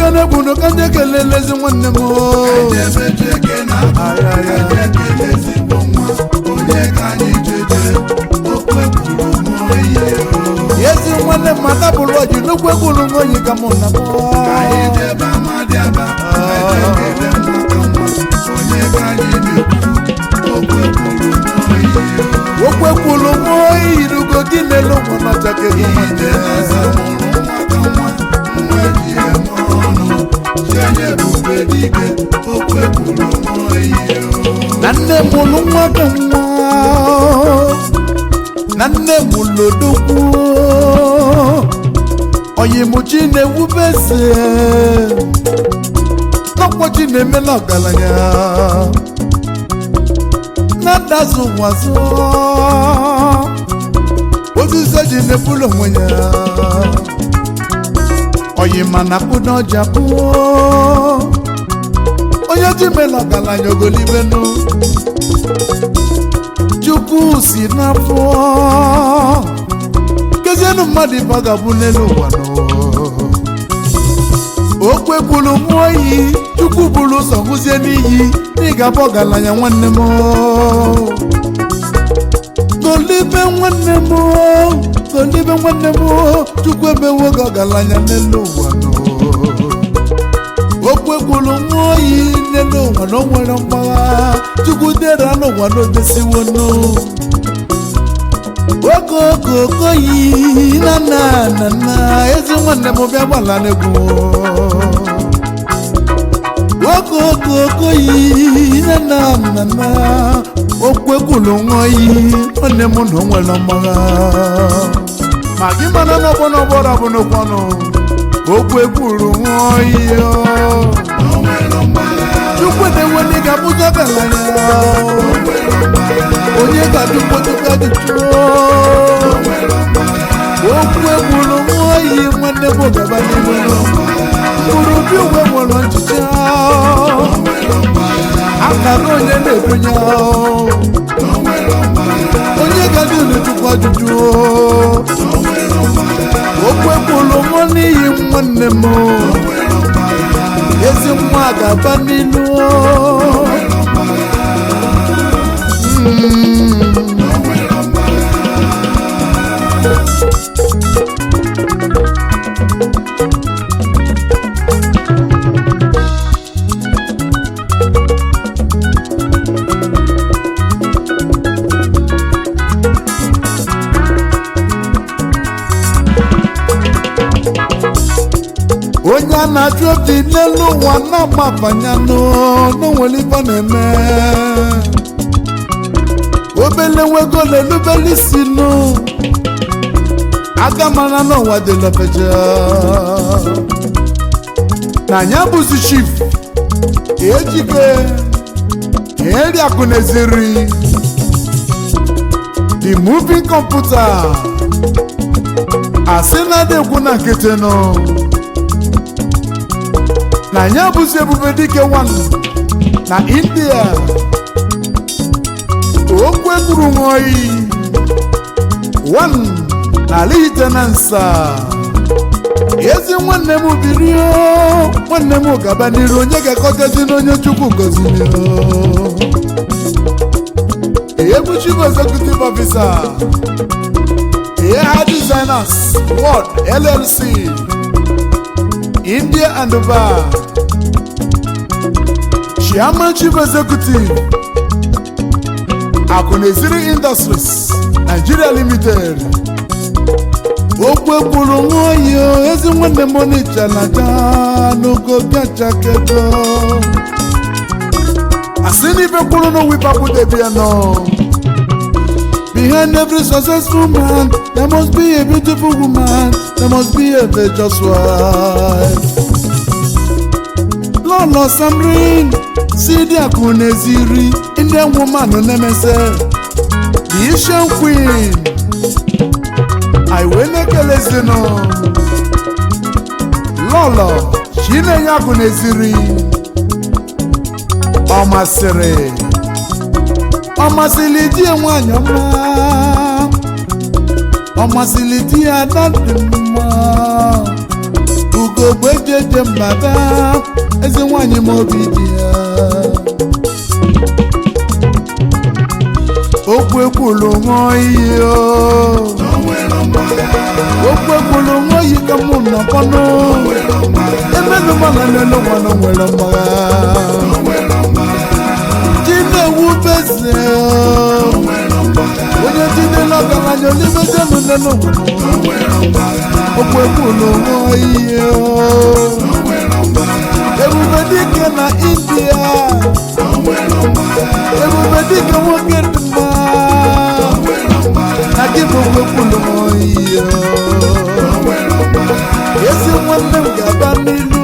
Ogene bunu kanje kelelezi nwanne m Yezi nwanne mata bulu oji nukwe kulu ngoyi kamuna Okwe kulu ngoyi Nugo kinelo mwana chake Nande mulu mwaka Nande mulu duku Oye muchine ubese Nokwa chine mena galanya Nanda zuwazo Ozi seji ne pulo mwenya Oye mana kuno jabu Oye jimela galanya ogolibenu Chukwu si n'afọ Kezienu mmadụ vagabu n'elu ụwa Okwe kwulu mwoyi Chukwu bulu ụzọ hụzie n'iyi N'ịga bụ ọgaranya nwanne m Golibe nwanne m Golibe nwanne m Chukwu emewo gị ọgaranya n'elu ụwa Okwe kwulu mwoyi n'elu ụwa na o nwere mgbagha Chukwu dere n'ụwa n'odesiwo nụ Oko yi na ezi nwanne m bịa gbala n'egwu Oko yi na Okwe kwulu nwoyi nwanne m na o nwere mgbagha Ma gị mana n'ọgbọrọ bụ n'okwanụ Okwe kwulu nwoyi Chukwu na-enwe n'iga bụja galanya Onye ga-adụkwo Chukwu ajụjụ Okwe kwulu nwoyi nwanne m gaba n'ime Kwuru bi uwe nwere nchicha Akara onye na-ebunye Onye ga-adụ Chukwu ajụjụ Okwe kwulu nwoyi nwanne m Ezi nwa gaba n'ilu Onye na-achụ obi n'elu ụwa na-amabanya n'onwere ife na-eme Obele nwego na-elubele isi nụ Agamana n'ụwa dị lọfeja Na anya bụzi chief Ejike Eri Akuneziri The moving computer Asị na adịkwu na nkịtị nụ Na nya bụzi Ebubedike 1 na India Okwe kwuru nwoyi 1 na Lieutenansa Ezi nwanne m birio Nwanne m gaba n'iru onye ga-akọtazi n'onye Chukwu gọziri Ebu Chief Executive Officer AI Designers World LLC India and Dubai Chairman Chief Executive Akuneziri Industries Nigeria Limited Okwe kwuru nwoyi ezi nwanne m Onitsha na n'ogo bịachakego Asị n'ife kwuru n'owipapụ debia nọ Behind every successful man, there must be a beautiful woman, there must be a virtuous wife. Lolo Samrin, Sidi Akuneziri, Indian woman no nemese, the Asian queen. I wene kelezino. Lolo, Shine Akuneziri, Omasere. Omasiliti nwanyama Omasiliti adaduma ugogbe jeje mbada ezi nwanyị m obi dị ya okwu ekwulu ṅụọ iyi okwu ekwulu ṅụọ iyi ka mụ nọkọnụ emenụ mana n'elu nwanụ nwere mgbagha ji na-ewu beze onye jide n'ọgaranya olibezenụ n'elu okwu ekwulu ṅụọ iyi ebube dike na India ebube dike nwoke dị mma na gị bụ okwu ekwulu ṅụọ iyi ezi nwanne m ga-aba n'ilu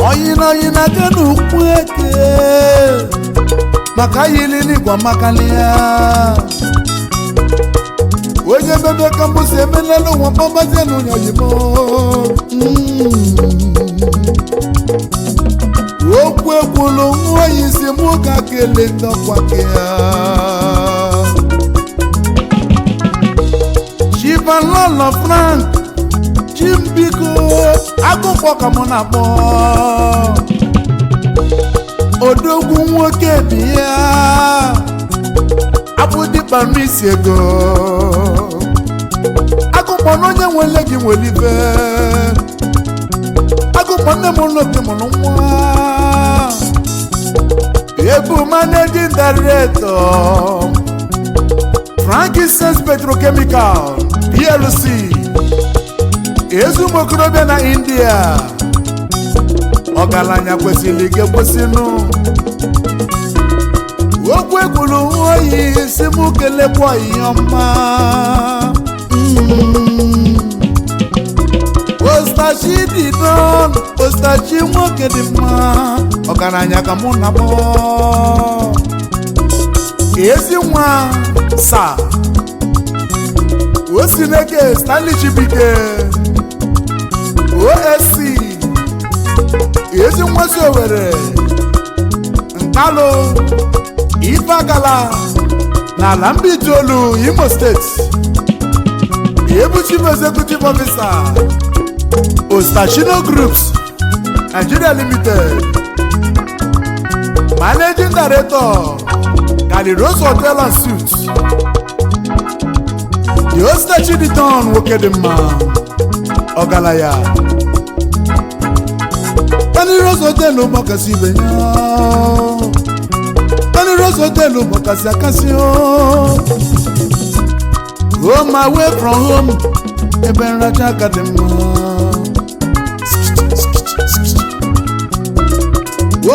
oyina ga n'ukwu eke maka yilili gwa makalia onye bebe ka mbusi emelelu nwa mbabazie n'ụnyọyimo okwu ekwulu nwa isi mụ ka kele ndọkwa gị ya Chivalolo Frank Chimbiko agụkpọ ka mụ na-akpọ odogwu nwoke bi ya abụdịkpa n'isi ego agụkpọ n'onye nwele gị nwere ife agụkpọ nne m ụlọ obi mụrụ nwa ebu managing director Frankincense Petrochemical PLC ezumokorobịa na India ọgaranya kwesịrị ike kwesịnụ okwu ekwulu oyi si mụ kelekwa ihe ọma ostachi dị don ostachi nwoke dị mma ọgaranya ka mụ na mụ ezi nwa sa osineke Stanley Chibike OSC ezi nwazi Owerri Nkalo Ifagala n'ala Mbitolu Imo State ebu Chief Executive Officer Ostachino Groups Nigeria Limited Managing Director Kaliros Hotel and Suites the Ostachi Diton Wokedema Ogalaya Kaliros Hotel Mokasi Benya Kaliros Hotel Mokasi Akasio Home away from home Eben Raja Kadema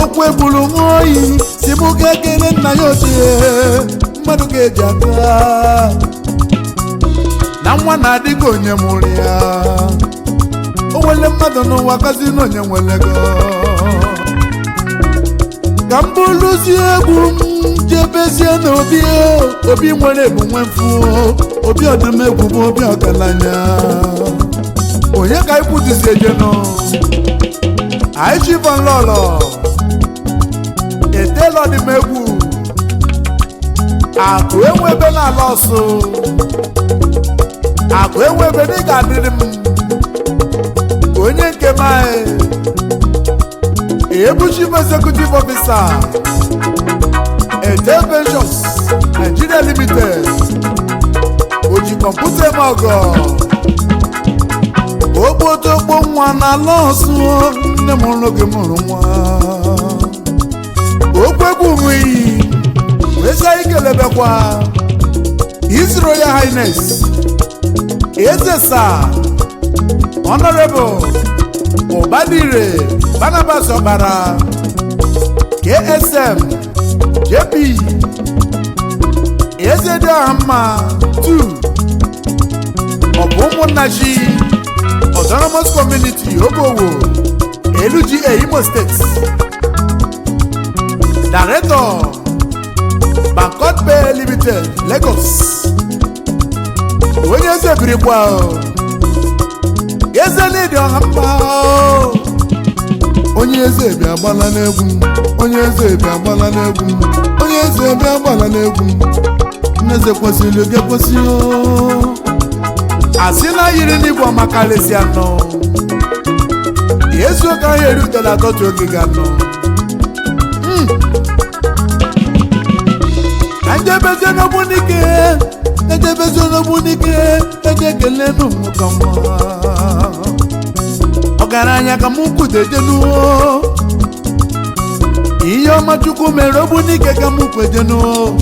okwu ekwulu oyi si mụ ga-ekele nna ya ochie mmadụ ga-eji aka na nwa na-adịghị onye mụrụ ya o nwere mmadụ n'ụwa kazi na onye nwere ego ka m bụrụzie egwu m jebezie n'obi obi nwere ebu nwe mfu obi ọdụmegwu bụ obi ọgaranya onye ka ikwudizi ejeno anyị Chivalolo etelo dị m egwu akụ enwebe n'ala ọsụ akụ enwebe dị ga adịrị m onye nke m ebu Chief Executive Officer Ete Ventures Nigeria Limited oji kọmputa eme ọgọ ogbotogbo nwa n'ala ọsụ nne m ụlọ gị mụrụ nwa okwu egwu iyi wesa ikelebekwa His Royal Highness Eze Sir Honorable Obadire Barnabas Obara KSM JP Eze dị ọhamma 2 Obumunnachi Autonomous Community Ogowo LGA Imo State Director Bangkok Bay Limited Lagos onye eze birikwa eze n'ịdị ọha mma onye eze bịa gbala n'egwu onye eze bịa gbala n'egwu onye eze bịa gbala n'egwu nneze kwesịrị gị ekwesị asị na yiri n'igwe ọmakarịsị anọ eziokwu ahụ erutela atọtụ ogige anọ ejebeze n'ogbu n'ike ejebeze n'ogbu n'ike eje ekele n'ụmụka nwa ọgaranya ka m kwudejenuo ihe ọma Chukwu mere ogbu n'ike ka m kwejenuo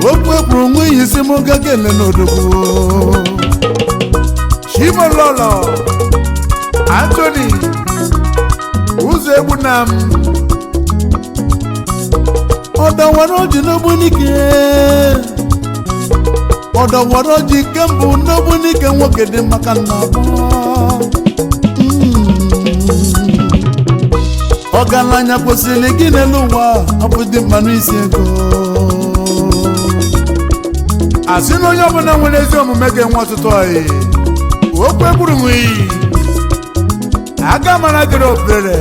okwu ekwuru nwa iyi si m ga kele n'odogwu Chimololo Anthony ụzọ egbu na m ọdọwara oji n'ogbu n'ike ọdọwara oji kembụ n'ogbu n'ike nwoke dị maka nna ọgaranya kwesịrị gị n'elu ụwa ọ bụ dị mma n'isi ego asị na onye ọbụla nwere ezi omume ga-enwe ọtụtụ ọyị okwu egburu nwe iyi aga mara dịrị ofere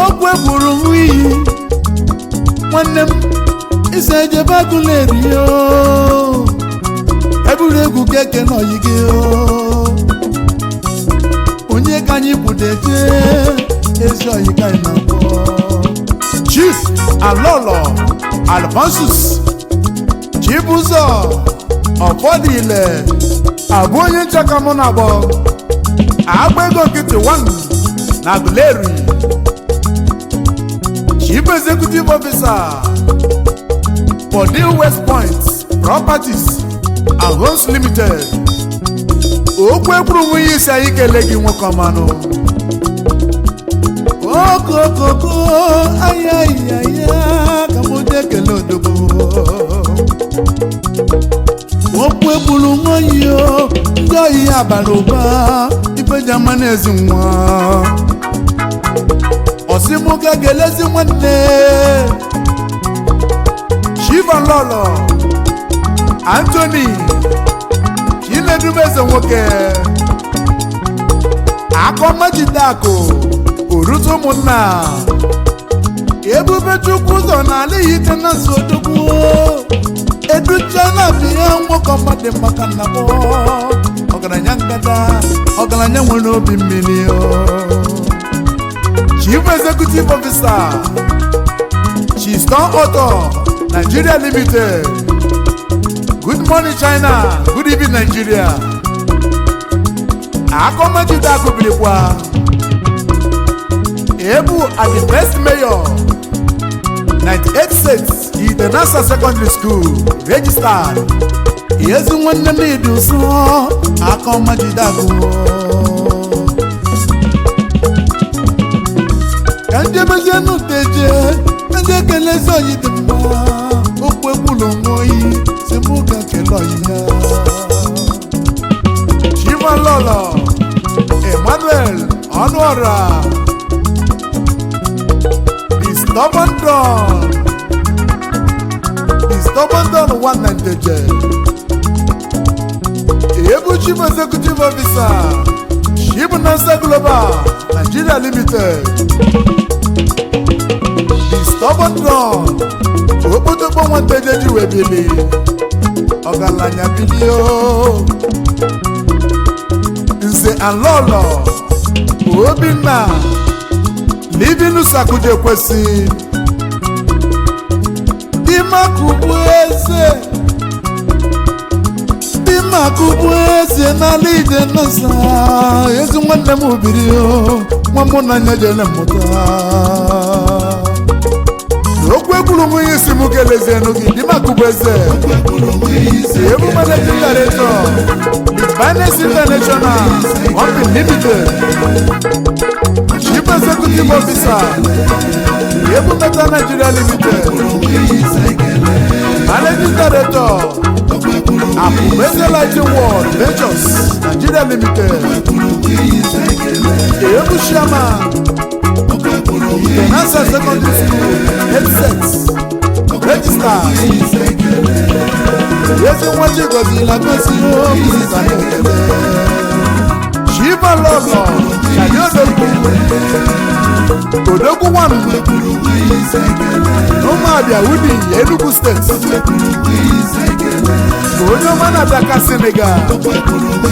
okwu egburu nwe iyi nwanne m isi ejebe agụla eriyo eburu egwu keke n'oyi gị onye ka anyị kwudeje ezi oyi ka anyị na-akpọ Chief Alolo Alphonsus Chibuzo Ọfọdụile abụ onye nchaka mụ na-agbọ agba ego nkịtị 1 na Aguleri Chief Executive Officer for Deal West Point Properties and Homes Limited okwu ekwuru nwe ihe isi anyị kele gị nwoke ọmanụ okokoko ayayaya ka m jee kele odogbo okwu ekwuru nwe ihe ndị oyi ya bara ụba ife jama na-ezi nwa ọsịmụ ga gelezi nwanne Chimololo Anthony Chinedumeze nwoke akọmajidakụ orutu ụmụnna Ebube Chukwu ụzọ n'ala ite na nsodogbu educhala biya nwoke ọmadị maka nnabọ ọgaranya nkata ọgaranya nwere obi mmiri Chief Executive Officer Chiston Auto Nigeria Limited Good morning China, good evening Nigeria akọmajidakụ birikwa Ebu at the best mayor 98 Idenasa Secondary School registered ezi nwanne m ịdị ụsọ akọmajidakụ ka njebezie n'uteje ndị ekelezi oyi dị mma okwu ekwulu nwoyi si mụ ga kele oyi ya Chimololo Emmanuel Ọnụọra The Stubborn Don 1 Nteje Ebu Chief Executive Officer Chibunansa Global Nigeria Limited The Stubborn Don okpotokpo Nwanteje ji webili ọgaranya bilio Nze Alolo Obinna Living Sakuje kwesi Dimakubu eze n'ala ije nọsa ezi nwanne m obiri nwa mụ na anya jele mmụta okwu ekwuru nwe ihe isi m kelezienụ gị Dimakubu eze ebu managing director Finance International Company Limited Chief Executive Officer Ebu Meta Nigeria Limited Managing Director Akubeze Lighting World Ventures Nigeria Limited Ebu Chairman Idenasa Secondary School Headsets Register Yezi nwaji gozi la gozi o Chiba Lolo Chayodogwu Odogwu One Nomabia Udi Enugu State Onyoma Nataka Senegal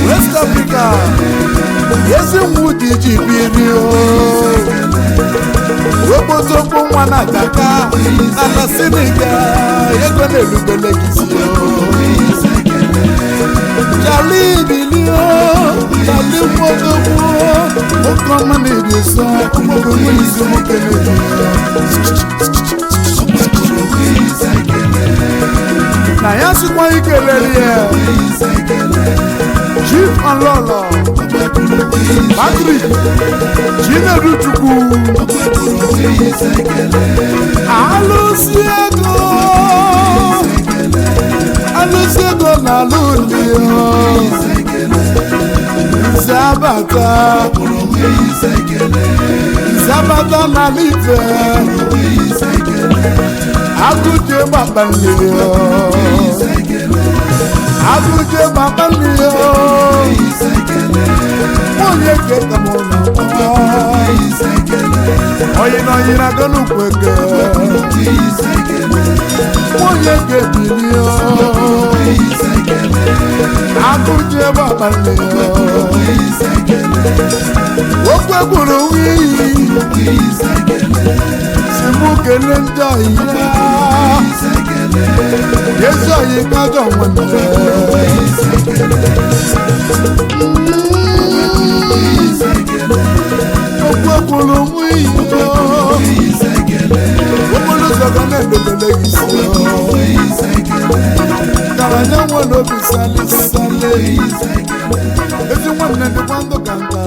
West Africa Yezi Mwudi Jibirio Webozokwu Nwa Nataka Nala Senegal Yego Nelubele Kisio Jali Bilio Jali Mwodogwu Okoma Nebiso Omogogo Izumu Kenedi na ya sikwa ikelele Chief Alolo Patrick Chineduchukwu Alusiego na Lulio Zabata na Life Aguje Babalio Aguje Babalio Oye ke kamona Oye no yira gonu kweke Oye ke bilio Aguje Babalio Okwe buru wi Simukele nja iya Yeso yi kajo mwana Okwe buru wi Okulu zogane bebele isi Karanya wano bisale sale Ezi mwana ndi kwando kanta